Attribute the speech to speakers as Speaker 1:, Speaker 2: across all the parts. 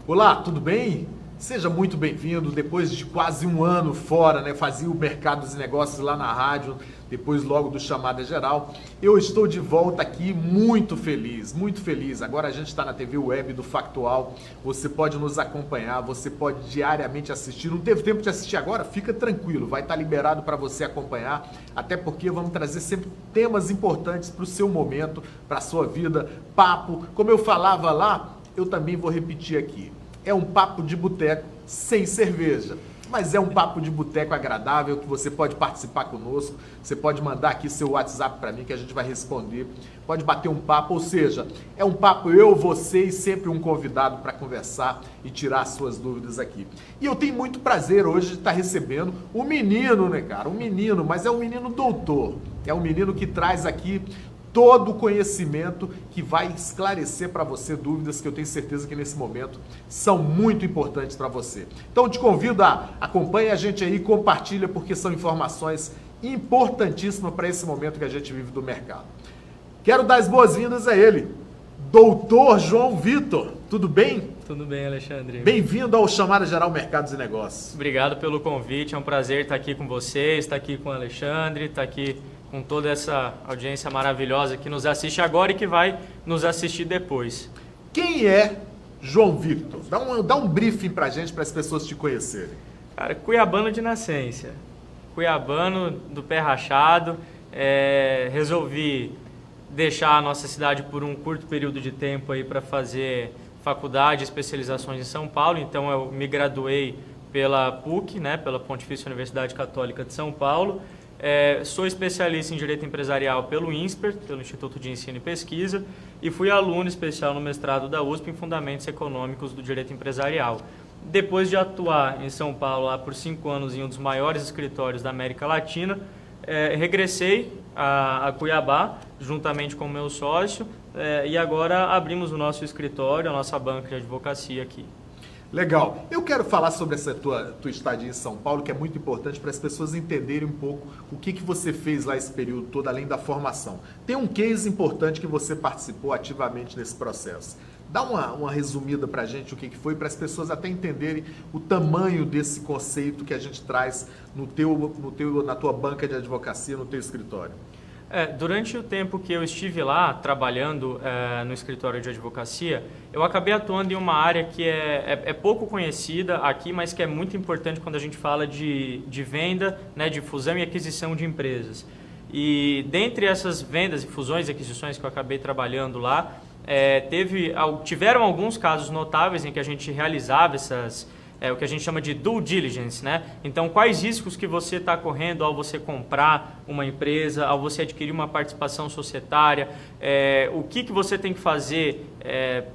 Speaker 1: Olá, tudo bem? Seja muito bem-vindo. Depois de quase um ano fora, né? Fazia o Mercados e Negócios lá na rádio, depois logo do Chamada Geral. Eu estou de volta aqui muito feliz, muito feliz. Agora a gente está na TV Web do Factual. Você pode nos acompanhar, você pode diariamente assistir. Não teve tempo de assistir agora? Fica tranquilo, vai estar liberado para você acompanhar. Até porque vamos trazer sempre temas importantes para o seu momento, para a sua vida. Papo, como eu falava lá, eu também vou repetir aqui. É um papo de boteco sem cerveja, mas é um papo de boteco agradável que você pode participar conosco. Você pode mandar aqui seu WhatsApp para mim que a gente vai responder. Pode bater um papo, ou seja, é um papo eu, você e sempre um convidado para conversar e tirar as suas dúvidas aqui. E eu tenho muito prazer hoje de estar recebendo um menino, né, cara? Um menino, mas é um menino doutor. É um menino que traz aqui todo o conhecimento que vai esclarecer para você dúvidas que eu tenho certeza que nesse momento são muito importantes para você. Então eu te convido a acompanhe a gente aí, compartilha, porque são informações importantíssimas para esse momento que a gente vive do mercado. Quero dar as boas-vindas a ele, Doutor João Vitor. Tudo bem?
Speaker 2: Tudo bem, Alexandre.
Speaker 1: Bem-vindo ao Chamada Geral Mercados e Negócios.
Speaker 2: Obrigado pelo convite, é um prazer estar aqui com vocês, estar aqui com o Alexandre, estar aqui com toda essa audiência maravilhosa que nos assiste agora e que vai nos assistir depois.
Speaker 1: Quem é João Vitor? Dá um briefing pra gente, para as pessoas te conhecerem.
Speaker 2: Cara, cuiabano de nascença, cuiabano do pé rachado, resolvi deixar a nossa cidade por um curto período de tempo aí para fazer faculdade, especializações em São Paulo, então eu me graduei pela PUC, né, pela Pontifícia Universidade Católica de São Paulo. Sou especialista em Direito Empresarial pelo INSPER, pelo Instituto de Ensino e Pesquisa, e fui aluno especial no mestrado da USP em Fundamentos Econômicos do Direito Empresarial. Depois de atuar em São Paulo lá por 5 anos em um dos maiores escritórios da América Latina, regressei a Cuiabá, juntamente com o meu sócio, e agora abrimos o nosso escritório, a nossa banca de advocacia aqui.
Speaker 1: Legal. Eu quero falar sobre essa tua estadia em São Paulo, que é muito importante para as pessoas entenderem um pouco o que você fez lá esse período todo, além da formação. Tem um case importante que você participou ativamente nesse processo. Dá uma resumida para a gente o que foi, para as pessoas até entenderem o tamanho desse conceito que a gente traz na tua banca de advocacia, no teu escritório.
Speaker 2: Durante o tempo que eu estive lá trabalhando no escritório de advocacia, eu acabei atuando em uma área que é pouco conhecida aqui, mas que é muito importante quando a gente fala de venda, né, de fusão e aquisição de empresas. E dentre essas vendas e fusões e aquisições que eu acabei trabalhando lá, tiveram alguns casos notáveis em que a gente realizava o que a gente chama de due diligence, né? Então, quais riscos que você está correndo ao você comprar uma empresa, ao você adquirir uma participação societária, o que você tem que fazer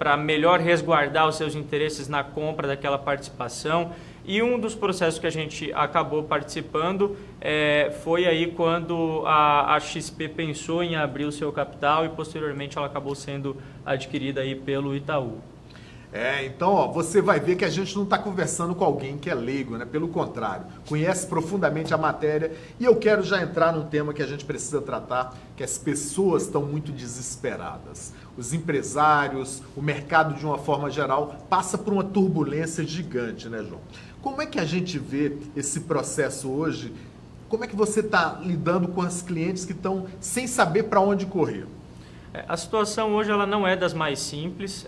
Speaker 2: para melhor resguardar os seus interesses na compra daquela participação. E um dos processos que a gente acabou participando foi aí quando a XP pensou em abrir o seu capital e posteriormente ela acabou sendo adquirida aí pelo Itaú.
Speaker 1: Então, ó, você vai ver que a gente não está conversando com alguém que é leigo, né? Pelo contrário, conhece profundamente a matéria. E eu quero já entrar num tema que a gente precisa tratar, que as pessoas estão muito desesperadas. Os empresários, o mercado de uma forma geral, passa por uma turbulência gigante, né, João? Como é que a gente vê esse processo hoje? Como é que você está lidando com os clientes que estão sem saber para onde correr?
Speaker 2: A situação hoje ela não é das mais simples.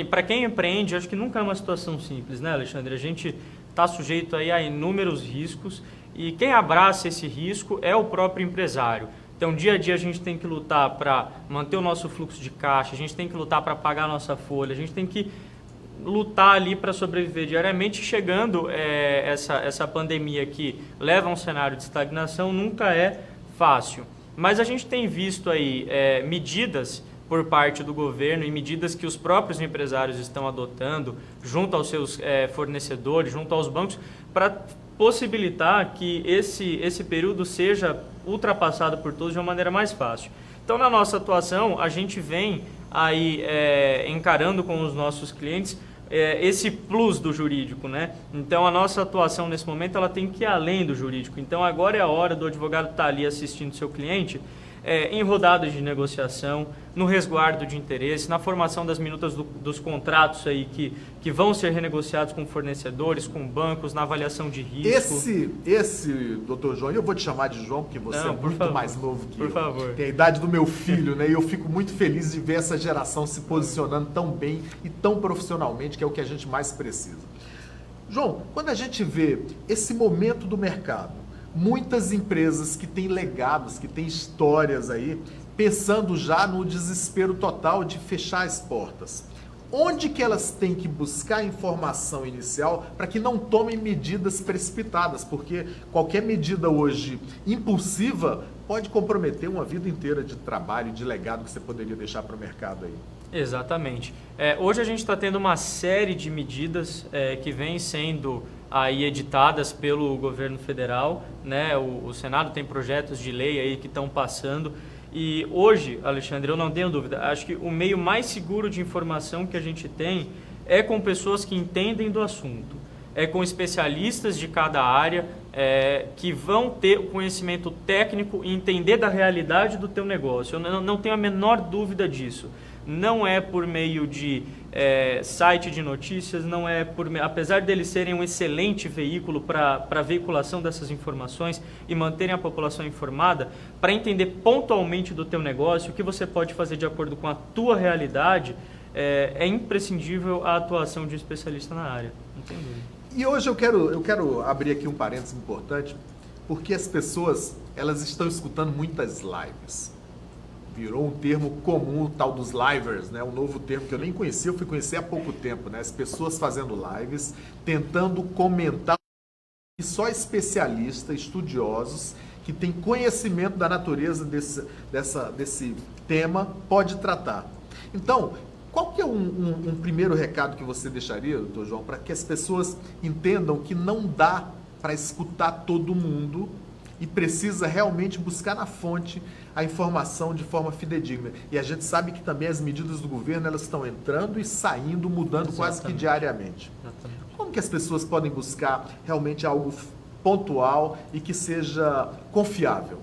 Speaker 2: Para quem empreende, acho que nunca é uma situação simples, né, Alexandre? A gente está sujeito aí a inúmeros riscos e quem abraça esse risco é o próprio empresário. Então, dia a dia a gente tem que lutar para manter o nosso fluxo de caixa, a gente tem que lutar para pagar a nossa folha, a gente tem que lutar ali para sobreviver diariamente. Chegando essa pandemia que leva a um cenário de estagnação, nunca é fácil. Mas a gente tem visto aí medidas por parte do governo e medidas que os próprios empresários estão adotando junto aos seus fornecedores, junto aos bancos, para possibilitar que esse período seja ultrapassado por todos de uma maneira mais fácil. Então, na nossa atuação, a gente vem aí encarando com os nossos clientes esse plus do jurídico, né? Então, a nossa atuação nesse momento ela tem que ir além do jurídico. Então, agora é a hora do advogado estar ali assistindo seu cliente em rodadas de negociação, no resguardo de interesse, na formação das minutas dos contratos aí que vão ser renegociados com fornecedores, com bancos, na avaliação de risco.
Speaker 1: Esse doutor João, eu vou te chamar de João, porque você é muito mais novo que eu.
Speaker 2: Por favor.
Speaker 1: Tem a idade do meu filho, né? E eu fico muito feliz de ver essa geração se posicionando tão bem e tão profissionalmente, que é o que a gente mais precisa. João, quando a gente vê esse momento do mercado, muitas empresas que têm legados, que têm histórias aí, pensando já no desespero total de fechar as portas. Onde que elas têm que buscar informação inicial para que não tomem medidas precipitadas? Porque qualquer medida hoje impulsiva pode comprometer uma vida inteira de trabalho e de legado que você poderia deixar para o mercado aí.
Speaker 2: Exatamente. Hoje a gente está tendo uma série de medidas que vêm sendo aí editadas pelo governo federal, né? O Senado tem projetos de lei aí que estão passando. E hoje, Alexandre, eu não tenho dúvida, acho que o meio mais seguro de informação que a gente tem é com pessoas que entendem do assunto, é com especialistas de cada área que vão ter o conhecimento técnico e entender da realidade do teu negócio. Eu não tenho a menor dúvida disso. Não é por meio de site de notícias, não é apesar deles serem um excelente veículo para a veiculação dessas informações e manterem a população informada, para entender pontualmente do teu negócio, o que você pode fazer de acordo com a tua realidade, é imprescindível a atuação de um especialista na área. Entendi.
Speaker 1: E hoje eu quero abrir aqui um parênteses importante, porque as pessoas elas estão escutando muitas lives. Virou um termo comum, o tal dos livers, né? Um novo termo que eu nem conhecia, eu fui conhecer há pouco tempo, né? As pessoas fazendo lives, tentando comentar, e só especialistas, estudiosos, que têm conhecimento da natureza desse tema, pode tratar. Então, qual que é um primeiro recado que você deixaria, doutor João, para que as pessoas entendam que não dá para escutar todo mundo e precisa realmente buscar na fonte a informação de forma fidedigna? E a gente sabe que também as medidas do governo elas estão entrando e saindo, mudando quase que diariamente.
Speaker 2: Exatamente.
Speaker 1: Como que as pessoas podem buscar realmente algo pontual e que seja confiável?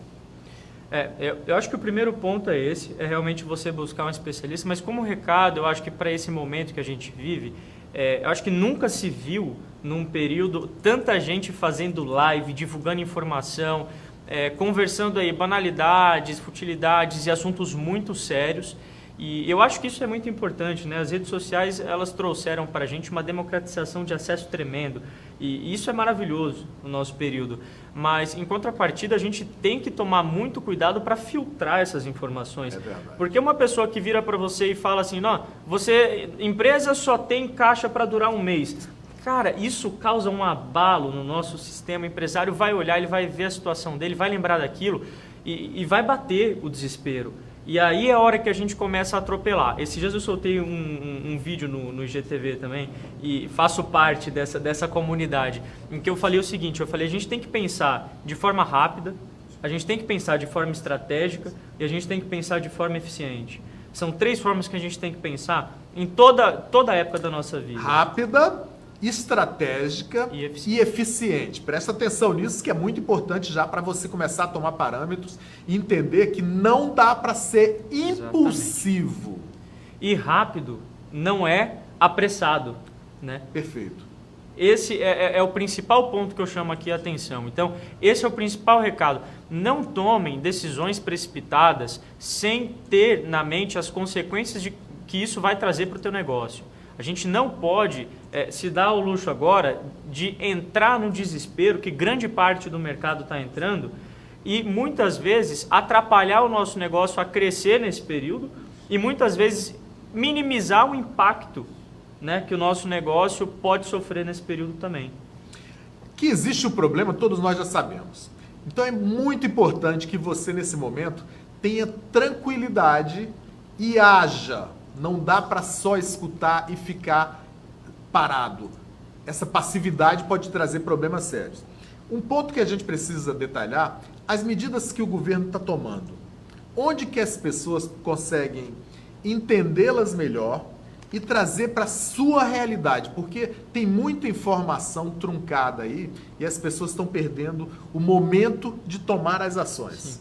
Speaker 2: Eu acho que o primeiro ponto é esse, é realmente você buscar um especialista, mas como recado, eu acho que para esse momento que a gente vive, eu acho que nunca se viu num período tanta gente fazendo live, divulgando informação, conversando aí banalidades, futilidades e assuntos muito sérios. E eu acho que isso é muito importante, né? As redes sociais, elas trouxeram para a gente uma democratização de acesso tremendo. E isso é maravilhoso no nosso período. Mas, em contrapartida, a gente tem que tomar muito cuidado para filtrar essas informações.
Speaker 1: É verdade.
Speaker 2: Porque uma pessoa que vira para você e fala assim, não, empresa só tem caixa para durar um mês. Cara, isso causa um abalo no nosso sistema. O empresário vai olhar, ele vai ver a situação dele, vai lembrar daquilo e vai bater o desespero. E aí é a hora que a gente começa a atropelar. Esses dias eu soltei um vídeo no IGTV também e faço parte dessa comunidade, em que eu falei o seguinte, a gente tem que pensar de forma rápida, a gente tem que pensar de forma estratégica e a gente tem que pensar de forma eficiente. São 3 formas que a gente tem que pensar em toda a época da nossa vida.
Speaker 1: Rápida, estratégica e eficiente. Presta atenção nisso, que é muito importante já para você começar a tomar parâmetros e entender que não dá para ser impulsivo.
Speaker 2: E rápido não é apressado, né?
Speaker 1: Perfeito.
Speaker 2: Esse é o principal ponto que eu chamo aqui a atenção. Então, esse é o principal recado. Não tomem decisões precipitadas sem ter na mente as consequências que isso vai trazer para o teu negócio. A gente não pode se dar ao luxo agora de entrar no desespero que grande parte do mercado está entrando e muitas vezes atrapalhar o nosso negócio a crescer nesse período e muitas vezes minimizar o impacto, né, que o nosso negócio pode sofrer nesse período também.
Speaker 1: Que existe o problema, todos nós já sabemos. Então é muito importante que você nesse momento tenha tranquilidade e haja. Não dá para só escutar e ficar parado. Essa passividade pode trazer problemas sérios. Um ponto que a gente precisa detalhar, as medidas que o governo está tomando. Onde que as pessoas conseguem entendê-las melhor e trazer para a sua realidade, porque tem muita informação truncada aí e as pessoas estão perdendo o momento de tomar as ações.
Speaker 2: Sim.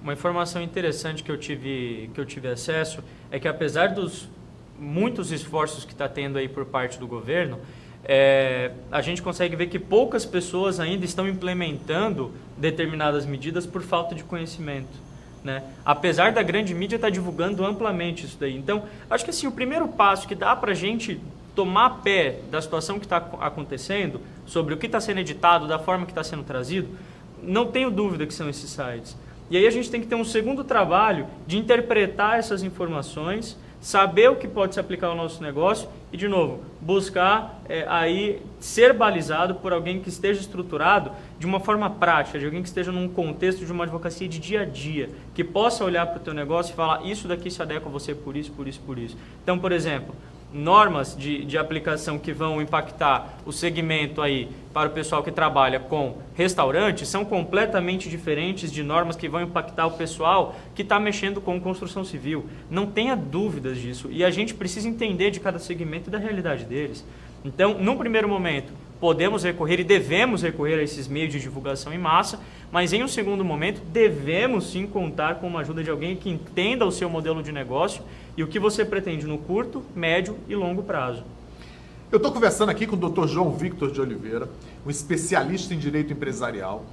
Speaker 2: Uma informação interessante que eu tive acesso é que apesar dos muitos esforços que está tendo aí por parte do governo, a gente consegue ver que poucas pessoas ainda estão implementando determinadas medidas por falta de conhecimento, né? Apesar da grande mídia estar divulgando amplamente isso daí. Então, acho que assim, o primeiro passo que dá para a gente tomar pé da situação que está acontecendo, sobre o que está sendo editado, da forma que está sendo trazido, não tenho dúvida que são esses sites. E aí a gente tem que ter um segundo trabalho de interpretar essas informações, saber o que pode se aplicar ao nosso negócio e, de novo, buscar aí ser balizado por alguém que esteja estruturado de uma forma prática, de alguém que esteja num contexto de uma advocacia de dia a dia, que possa olhar para o teu negócio e falar, isso daqui se adequa a você por isso, por isso, por isso. Então, por exemplo, normas de aplicação que vão impactar o segmento aí para o pessoal que trabalha com restaurantes são completamente diferentes de normas que vão impactar o pessoal que está mexendo com construção civil. Não tenha dúvidas disso. E a gente precisa entender de cada segmento e da realidade deles. Então, num primeiro momento, podemos recorrer e devemos recorrer a esses meios de divulgação em massa, mas em um segundo momento, devemos sim contar com uma ajuda de alguém que entenda o seu modelo de negócio e o que você pretende no curto, médio e longo prazo.
Speaker 1: Eu estou conversando aqui com o Dr. João Victor de Oliveira, um especialista em direito empresarial,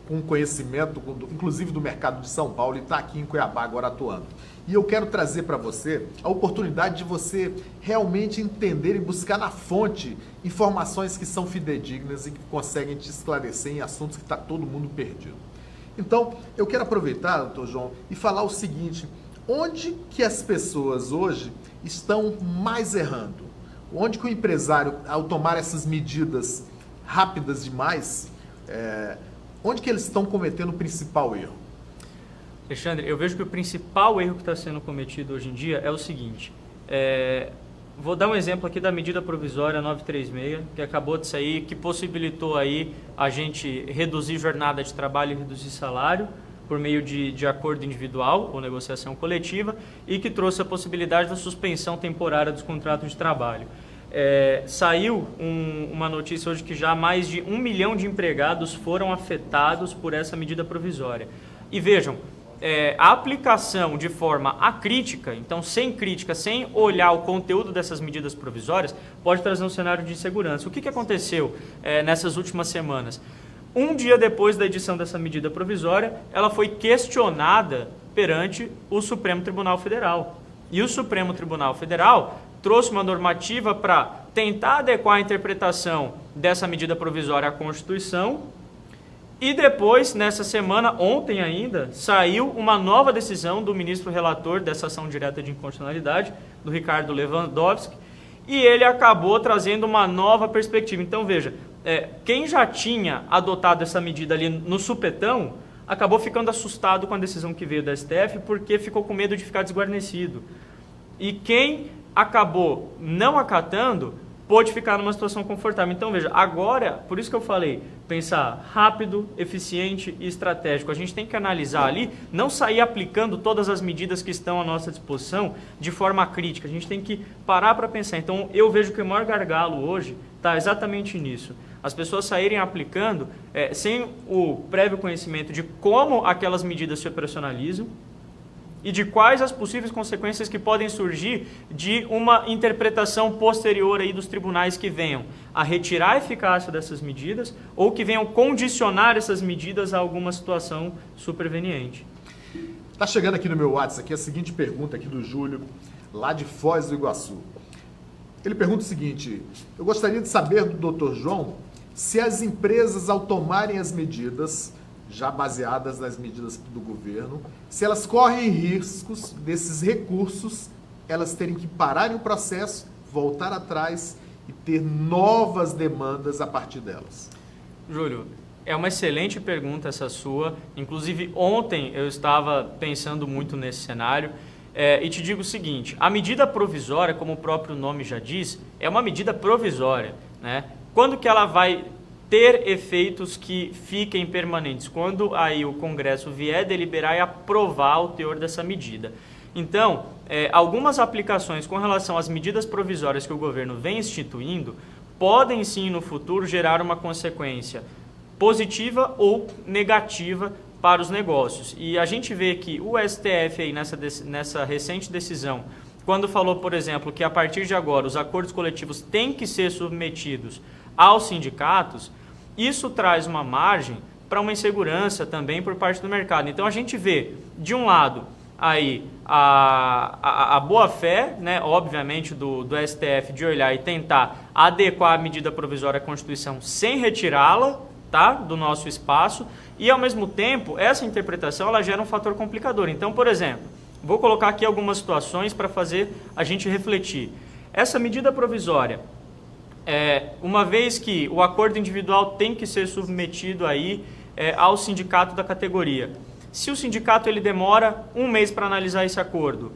Speaker 1: com conhecimento, inclusive do mercado de São Paulo, e está aqui em Cuiabá agora atuando. E eu quero trazer para você a oportunidade de você realmente entender e buscar na fonte informações que são fidedignas e que conseguem te esclarecer em assuntos que está todo mundo perdido. Então, eu quero aproveitar, doutor João, e falar o seguinte: onde que as pessoas hoje estão mais errando? Onde que o empresário, ao tomar essas medidas rápidas demais, onde que eles estão cometendo o principal erro?
Speaker 2: Alexandre, eu vejo que o principal erro que está sendo cometido hoje em dia é o seguinte. Vou dar um exemplo aqui da medida provisória 936, que acabou de sair, que possibilitou aí a gente reduzir jornada de trabalho e reduzir salário por meio de acordo individual ou negociação coletiva e que trouxe a possibilidade da suspensão temporária dos contratos de trabalho. Saiu uma notícia hoje que já mais de 1 milhão de empregados foram afetados por essa medida provisória. E vejam, a aplicação de forma acrítica, então sem crítica, sem olhar o conteúdo dessas medidas provisórias, pode trazer um cenário de insegurança. O que aconteceu nessas últimas semanas? Um dia depois da edição dessa medida provisória, ela foi questionada perante o Supremo Tribunal Federal. E o Supremo Tribunal Federal trouxe uma normativa para tentar adequar a interpretação dessa medida provisória à Constituição. E depois, nessa semana, ontem ainda, saiu uma nova decisão do ministro relator dessa ação direta de inconstitucionalidade, do Ricardo Lewandowski, e ele acabou trazendo uma nova perspectiva. Então, veja, quem já tinha adotado essa medida ali no supetão, acabou ficando assustado com a decisão que veio da STF, porque ficou com medo de ficar desguarnecido. E quem acabou não acatando, pôde ficar numa situação confortável. Então, veja, agora, por isso que eu falei, pensar rápido, eficiente e estratégico. A gente tem que analisar ali, não sair aplicando todas as medidas que estão à nossa disposição de forma crítica. A gente tem que parar para pensar. Então, eu vejo que o maior gargalo hoje está exatamente nisso. As pessoas saírem aplicando sem o prévio conhecimento de como aquelas medidas se operacionalizam, e de quais as possíveis consequências que podem surgir de uma interpretação posterior aí dos tribunais que venham a retirar a eficácia dessas medidas ou que venham condicionar essas medidas a alguma situação superveniente.
Speaker 1: Está chegando aqui no meu WhatsApp aqui a seguinte pergunta aqui do Júlio, lá de Foz do Iguaçu. Ele pergunta o seguinte: eu gostaria de saber do Dr. João se as empresas, ao tomarem as medidas já baseadas nas medidas do governo, se elas correm riscos desses recursos, elas terem que parar o processo, voltar atrás e ter novas demandas a partir delas.
Speaker 2: Júlio, é uma excelente pergunta essa sua. Inclusive, ontem eu estava pensando muito nesse cenário. E te digo o seguinte, a medida provisória, como o próprio nome já diz, é uma medida provisória, né? Quando que ela vai ter efeitos que fiquem permanentes? Quando aí o Congresso vier deliberar e aprovar o teor dessa medida. Então, algumas aplicações com relação às medidas provisórias que o governo vem instituindo podem sim no futuro gerar uma consequência positiva ou negativa para os negócios. E a gente vê que o STF aí nessa recente decisão, quando falou, por exemplo, que a partir de agora os acordos coletivos têm que ser submetidos aos sindicatos, isso traz uma margem para uma insegurança também por parte do mercado. Então a gente vê, de um lado, aí a boa-fé, né, obviamente, do STF de olhar e tentar adequar a medida provisória à Constituição sem retirá-la, tá, do nosso espaço, e ao mesmo tempo, essa interpretação ela gera um fator complicador. Então, por exemplo, vou colocar aqui algumas situações para fazer a gente refletir. Essa medida provisória, uma vez que o acordo individual tem que ser submetido aí ao sindicato da categoria. Se o sindicato ele demora um mês para analisar esse acordo,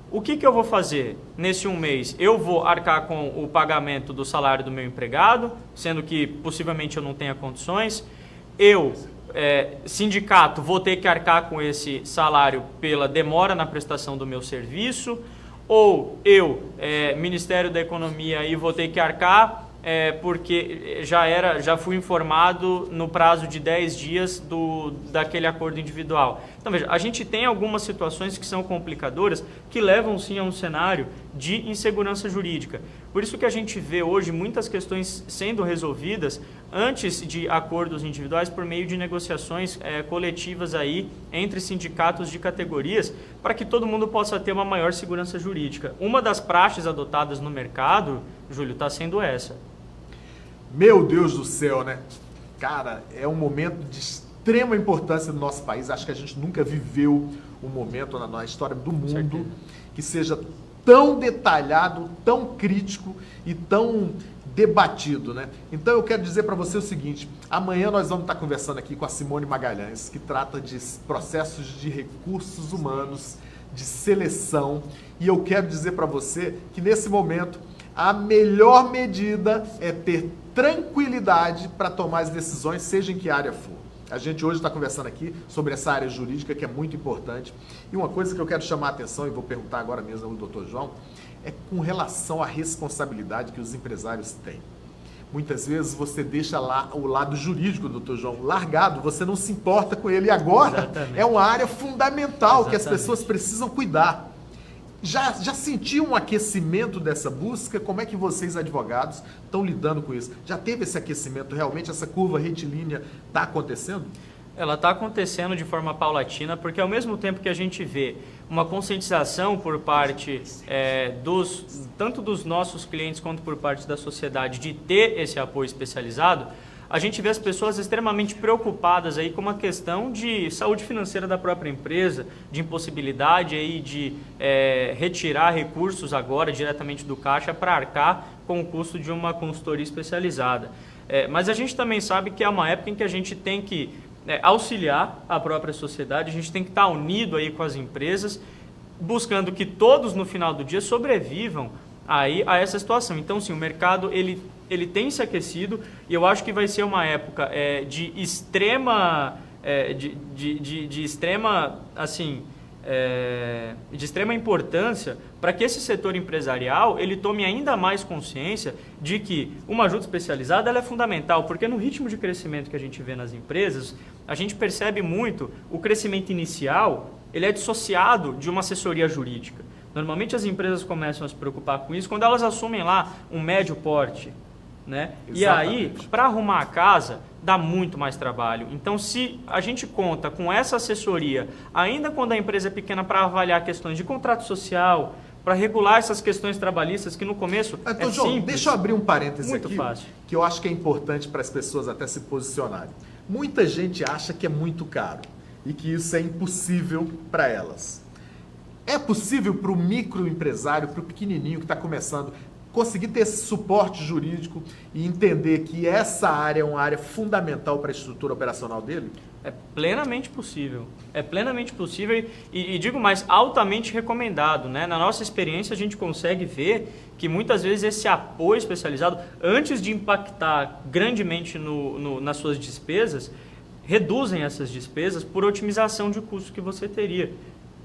Speaker 2: o que eu vou fazer nesse um mês? Eu vou arcar com o pagamento do salário do meu empregado, sendo que possivelmente eu não tenha condições. Eu, sindicato, vou ter que arcar com esse salário pela demora na prestação do meu serviço, ou eu, Ministério da Economia, aí vou ter que arcar porque já fui informado no prazo de 10 dias daquele acordo individual. Então, veja, a gente tem algumas situações que são complicadoras, que levam sim a um cenário de insegurança jurídica. Por isso que a gente vê hoje muitas questões sendo resolvidas antes de acordos individuais por meio de negociações coletivas aí entre sindicatos de categorias, para que todo mundo possa ter uma maior segurança jurídica. Uma das praxes adotadas no mercado, Júlio, está sendo essa.
Speaker 1: Meu Deus do céu, né? Cara, é um momento de extrema importância no nosso país. Acho que a gente nunca viveu um momento na história do mundo que seja tão detalhado, tão crítico e tão debatido, né? Então eu quero dizer para você o seguinte: amanhã nós vamos estar conversando aqui com a Simone Magalhães, que trata de processos de recursos humanos, de seleção, e eu quero dizer para você que nesse momento a melhor medida é ter tranquilidade para tomar as decisões, seja em que área for. A gente hoje está conversando aqui sobre essa área jurídica que é muito importante. E uma coisa que eu quero chamar a atenção, e vou perguntar agora mesmo ao Dr. João, é com relação à responsabilidade que os empresários têm. Muitas vezes você deixa lá o lado jurídico, Dr. João, largado, você não se importa com ele. E agora é uma área fundamental que as pessoas precisam cuidar. Já sentiu um aquecimento dessa busca? Como é que vocês, advogados, estão lidando com isso? Já teve esse aquecimento? Realmente essa curva retilínea está acontecendo?
Speaker 2: Ela está acontecendo de forma paulatina, porque ao mesmo tempo que a gente vê uma conscientização por parte tanto dos nossos clientes quanto por parte da sociedade de ter esse apoio especializado, a gente vê as pessoas extremamente preocupadas aí com uma questão de saúde financeira da própria empresa, de impossibilidade aí de retirar recursos agora diretamente do caixa para arcar com o custo de uma consultoria especializada. Mas a gente também sabe que é uma época em que a gente tem que auxiliar a própria sociedade, a gente tem que estar unido aí com as empresas, buscando que todos no final do dia sobrevivam aí a essa situação. Então, sim, o mercado ele tem se aquecido e eu acho que vai ser uma época de extrema importância para que esse setor empresarial ele tome ainda mais consciência de que uma ajuda especializada ela é fundamental, porque no ritmo de crescimento que a gente vê nas empresas, a gente percebe muito o crescimento inicial, ele é dissociado de uma assessoria jurídica. Normalmente as empresas começam a se preocupar com isso quando elas assumem lá um médio porte, né? E aí, para arrumar a casa, dá muito mais trabalho. Então, se a gente conta com essa assessoria, ainda quando a empresa é pequena, para avaliar questões de contrato social, para regular essas questões trabalhistas, que no começo
Speaker 1: então, João, simples, deixa eu abrir um parêntese
Speaker 2: muito
Speaker 1: aqui,
Speaker 2: fácil,
Speaker 1: que eu acho que é importante para as pessoas até se posicionarem. Muita gente acha que é muito caro e que isso é impossível para elas. É possível para o microempresário, para o pequenininho que está começando, conseguir ter esse suporte jurídico e entender que essa área é uma área fundamental para a estrutura operacional dele?
Speaker 2: É plenamente possível. É plenamente possível e digo mais, altamente recomendado, né? Na nossa experiência, a gente consegue ver que muitas vezes esse apoio especializado, antes de impactar grandemente nas suas despesas, reduzem essas despesas por otimização de custo que você teria.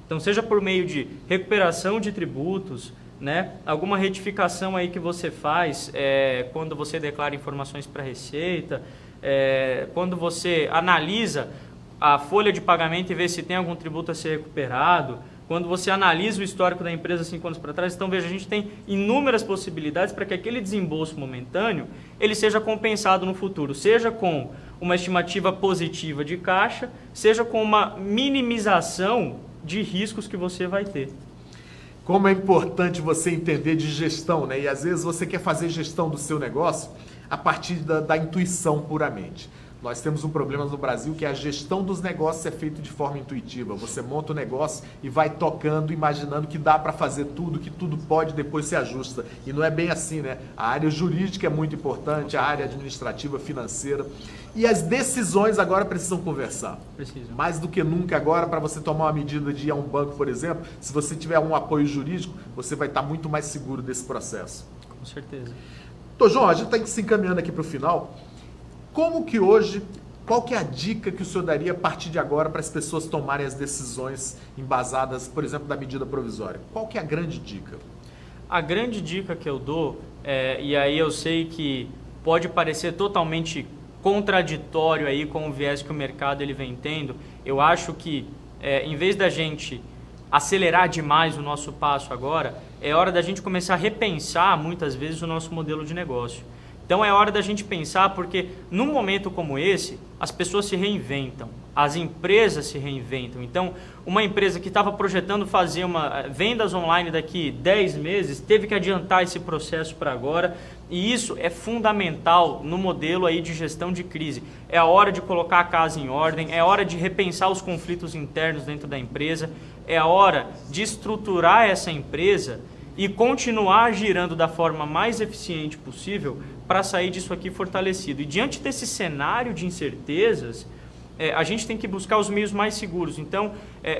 Speaker 2: Então, seja por meio de recuperação de tributos, né? Alguma retificação aí que você faz quando você declara informações para a Receita, quando você analisa a folha de pagamento e vê se tem algum tributo a ser recuperado, quando você analisa o histórico da empresa 5 anos para trás. Então, veja, a gente tem inúmeras possibilidades para que aquele desembolso momentâneo ele seja compensado no futuro, seja com uma estimativa positiva de caixa, seja com uma minimização de riscos que você vai ter.
Speaker 1: Como é importante você entender de gestão, né? E às vezes você quer fazer gestão do seu negócio a partir da intuição puramente. Nós temos um problema no Brasil que a gestão dos negócios é feita de forma intuitiva. Você monta o negócio e vai tocando, imaginando que dá para fazer tudo, que tudo pode, depois se ajusta. E não é bem assim, né? A área jurídica é muito importante, a área administrativa, financeira. E as decisões agora precisam conversar.
Speaker 2: Precisam.
Speaker 1: Mais do que nunca agora, para você tomar uma medida de ir a um banco, por exemplo, se você tiver um apoio jurídico, você vai estar muito mais seguro desse processo.
Speaker 2: Com certeza.
Speaker 1: Então, João, a gente está se encaminhando aqui para o final. Como que hoje, qual que é a dica que o senhor daria a partir de agora para as pessoas tomarem as decisões embasadas, por exemplo, da medida provisória? Qual que é a grande dica?
Speaker 2: A grande dica que eu dou, e aí eu sei que pode parecer totalmente contraditório aí com o viés que o mercado ele vem tendo, eu acho que em vez da gente acelerar demais o nosso passo agora, é hora da gente começar a repensar muitas vezes o nosso modelo de negócio. Então é hora da gente pensar, porque num momento como esse, as pessoas se reinventam, as empresas se reinventam. Então, uma empresa que estava projetando fazer vendas online daqui 10 meses, teve que adiantar esse processo para agora, e isso é fundamental no modelo aí de gestão de crise. É a hora de colocar a casa em ordem, é a hora de repensar os conflitos internos dentro da empresa, é a hora de estruturar essa empresa e continuar girando da forma mais eficiente possível para sair disso aqui fortalecido. E diante desse cenário de incertezas, a gente tem que buscar os meios mais seguros. Então,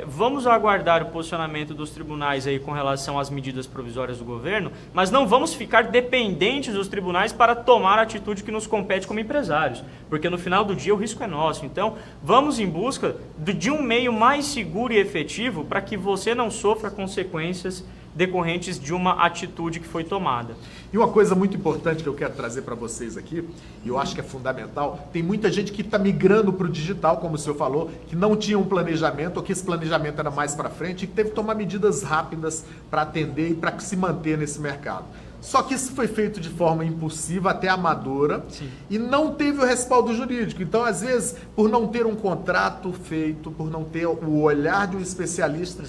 Speaker 2: vamos aguardar o posicionamento dos tribunais aí com relação às medidas provisórias do governo, mas não vamos ficar dependentes dos tribunais para tomar a atitude que nos compete como empresários, porque no final do dia o risco é nosso. Então, vamos em busca de um meio mais seguro e efetivo para que você não sofra consequências decorrentes de uma atitude que foi tomada.
Speaker 1: E uma coisa muito importante que eu quero trazer para vocês aqui, e eu acho que é fundamental, tem muita gente que está migrando para o digital, como o senhor falou, que não tinha um planejamento, ou que esse planejamento era mais para frente, e que teve que tomar medidas rápidas para atender e para se manter nesse mercado. Só que isso foi feito de forma impulsiva, até amadora,
Speaker 2: Sim.
Speaker 1: e não teve o respaldo jurídico. Então, às vezes, por não ter um contrato feito, por não ter o olhar de um especialista,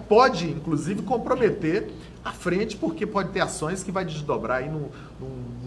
Speaker 1: pode, inclusive, comprometer a frente, porque pode ter ações que vai desdobrar aí num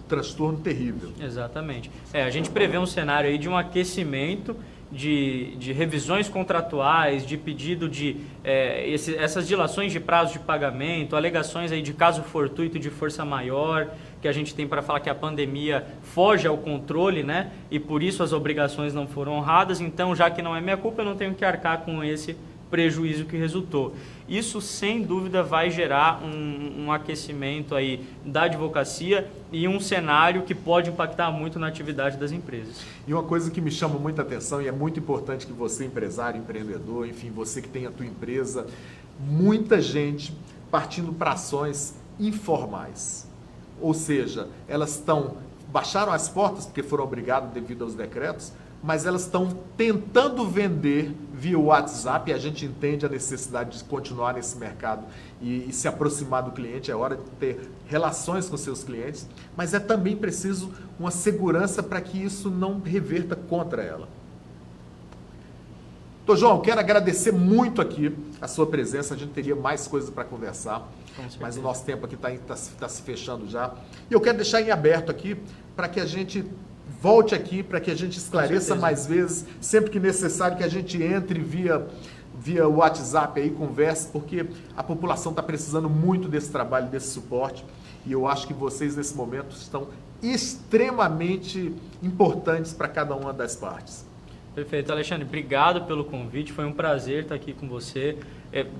Speaker 1: transtorno terrível.
Speaker 2: Exatamente. A gente prevê um cenário aí de um aquecimento de revisões contratuais, de pedido de essas dilações de prazo de pagamento, alegações aí de caso fortuito de força maior, que a gente tem para falar que a pandemia foge ao controle, né? E por isso as obrigações não foram honradas. Então, já que não é minha culpa, eu não tenho que arcar com esse prejuízo que resultou. Isso, sem dúvida, vai gerar um aquecimento aí da advocacia e um cenário que pode impactar muito na atividade das empresas.
Speaker 1: E uma coisa que me chama muita atenção, e é muito importante que você, empresário, empreendedor, enfim, você que tem a tua empresa, muita gente partindo para ações informais. Ou seja, elas baixaram as portas porque foram obrigadas devido aos decretos, mas elas estão tentando vender via WhatsApp, e a gente entende a necessidade de continuar nesse mercado e se aproximar do cliente, é hora de ter relações com seus clientes, mas é também preciso uma segurança para que isso não reverta contra ela. Doutor João, quero agradecer muito aqui a sua presença, a gente teria mais coisas para conversar, mas o nosso tempo aqui está se fechando já. E eu quero deixar em aberto aqui para que a gente volte aqui, para que a gente esclareça mais vezes, sempre que necessário, que a gente entre via WhatsApp aí, converse, porque a população está precisando muito desse trabalho, desse suporte, e eu acho que vocês nesse momento estão extremamente importantes para cada uma das partes.
Speaker 2: Perfeito, Alexandre, obrigado pelo convite, foi um prazer estar aqui com você.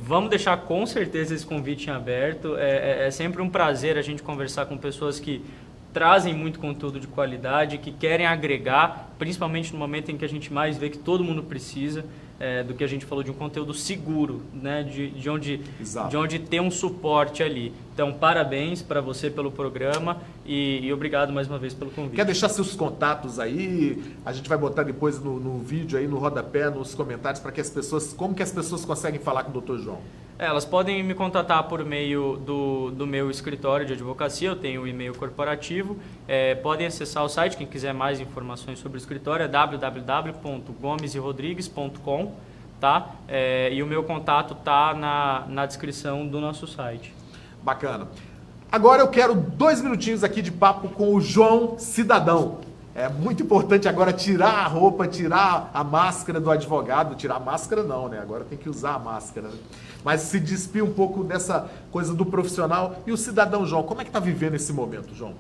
Speaker 2: Vamos deixar com certeza esse convite em aberto, é sempre um prazer a gente conversar com pessoas que trazem muito conteúdo de qualidade, que querem agregar, principalmente no momento em que a gente mais vê que todo mundo precisa, do que a gente falou de um conteúdo seguro, né? de onde ter um suporte ali. Então, parabéns para você pelo programa e obrigado mais uma vez pelo convite.
Speaker 1: Quer deixar seus contatos aí? A gente vai botar depois no vídeo aí, no rodapé, nos comentários, para que as pessoas, como que as pessoas conseguem falar com o Dr. João?
Speaker 2: Elas podem me contatar por meio do meu escritório de advocacia, eu tenho o e-mail corporativo, podem acessar o site, quem quiser mais informações sobre o escritório é www.gomeserodrigues.com, tá? E o meu contato tá na descrição do nosso site.
Speaker 1: Bacana. Agora eu quero 2 minutinhos aqui de papo com o João Cidadão. É muito importante agora tirar a roupa, tirar a máscara do advogado. Tirar a máscara não, né? Agora tem que usar a máscara, né? Mas se despir um pouco dessa coisa do profissional. E o cidadão João, como é que está vivendo esse momento, João?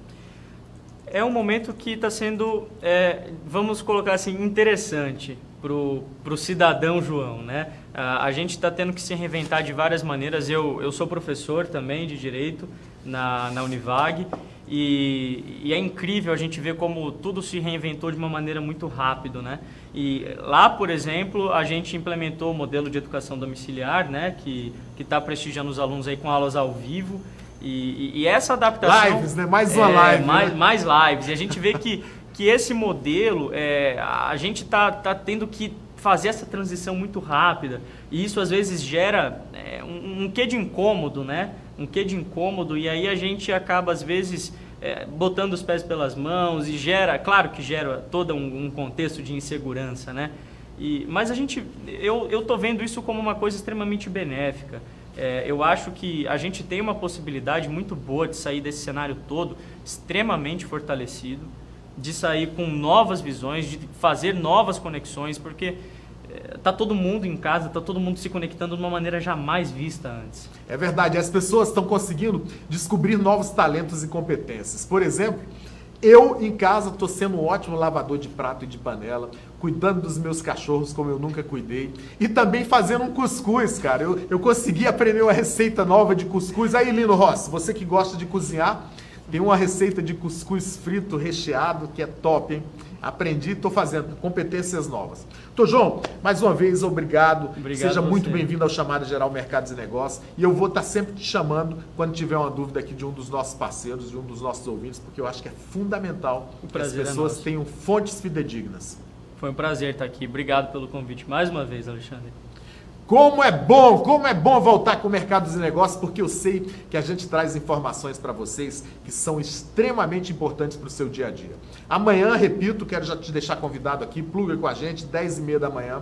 Speaker 2: É um momento que está sendo, vamos colocar assim, interessante pro cidadão João, né? A gente está tendo que se reinventar de várias maneiras. Eu sou professor também de Direito na Univag e é incrível a gente ver como tudo se reinventou de uma maneira muito rápido, né? E lá, por exemplo, a gente implementou o modelo de educação domiciliar, né? Que está prestigiando os alunos aí com aulas ao vivo. E essa adaptação...
Speaker 1: Lives, né? Mais uma live.
Speaker 2: Mais lives. E a gente vê que esse modelo, a gente tá tendo que fazer essa transição muito rápida. E isso, às vezes, gera um quê de incômodo, né? Um quê de incômodo. E aí a gente acaba, às vezes, botando os pés pelas mãos e claro que gera todo um contexto de insegurança, né? Mas eu tô vendo isso como uma coisa extremamente benéfica. Eu acho que a gente tem uma possibilidade muito boa de sair desse cenário todo extremamente fortalecido, de sair com novas visões, de fazer novas conexões, porque está todo mundo em casa, está todo mundo se conectando de uma maneira jamais vista antes.
Speaker 1: É verdade, as pessoas estão conseguindo descobrir novos talentos e competências. Por exemplo, eu em casa estou sendo um ótimo lavador de prato e de panela, cuidando dos meus cachorros como eu nunca cuidei e também fazendo um cuscuz, cara. Eu consegui aprender uma receita nova de cuscuz. Aí, Lino Rossi, você que gosta de cozinhar, tem uma receita de cuscuz frito recheado que é top, hein? Aprendi e estou fazendo competências novas. Tô, João, mais uma vez, obrigado. Seja muito bem-vindo ao Chamada Geral Mercados e Negócios. E eu vou estar sempre te chamando quando tiver uma dúvida aqui de um dos nossos parceiros, de um dos nossos ouvintes, porque eu acho que é fundamental que as pessoas tenham fontes fidedignas.
Speaker 2: Foi um prazer estar aqui. Obrigado pelo convite mais uma vez, Alexandre.
Speaker 1: Como é bom voltar com o Mercados e Negócios, porque eu sei que a gente traz informações para vocês que são extremamente importantes para o seu dia a dia. Amanhã, repito, quero já te deixar convidado aqui, pluga com a gente, 10h30 da manhã.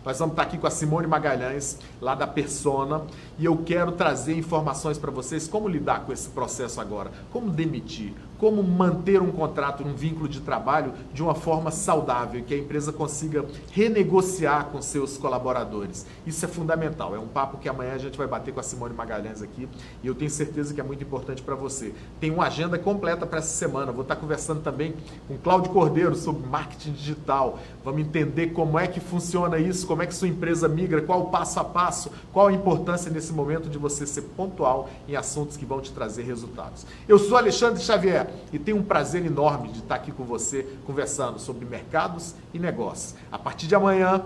Speaker 1: Nós vamos estar aqui com a Simone Magalhães, lá da Persona, e eu quero trazer informações para vocês como lidar com esse processo agora, como demitir, como manter um contrato, um vínculo de trabalho de uma forma saudável, que a empresa consiga renegociar com seus colaboradores. Isso é fundamental, é um papo que amanhã a gente vai bater com a Simone Magalhães aqui, e eu tenho certeza que é muito importante para você. Tem uma agenda completa para essa semana, vou estar conversando também com Cláudio Cordeiro sobre marketing digital, vamos entender como é que funciona isso, como é que sua empresa migra, qual o passo a passo, qual a importância nesse momento de você ser pontual em assuntos que vão te trazer resultados. Eu sou Alexandre Xavier e tenho um prazer enorme de estar aqui com você conversando sobre mercados e negócios. A partir de amanhã,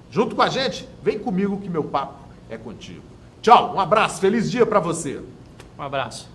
Speaker 1: junto com a gente, vem comigo que meu papo é contigo. Tchau, um abraço, feliz dia para você.
Speaker 2: Um abraço.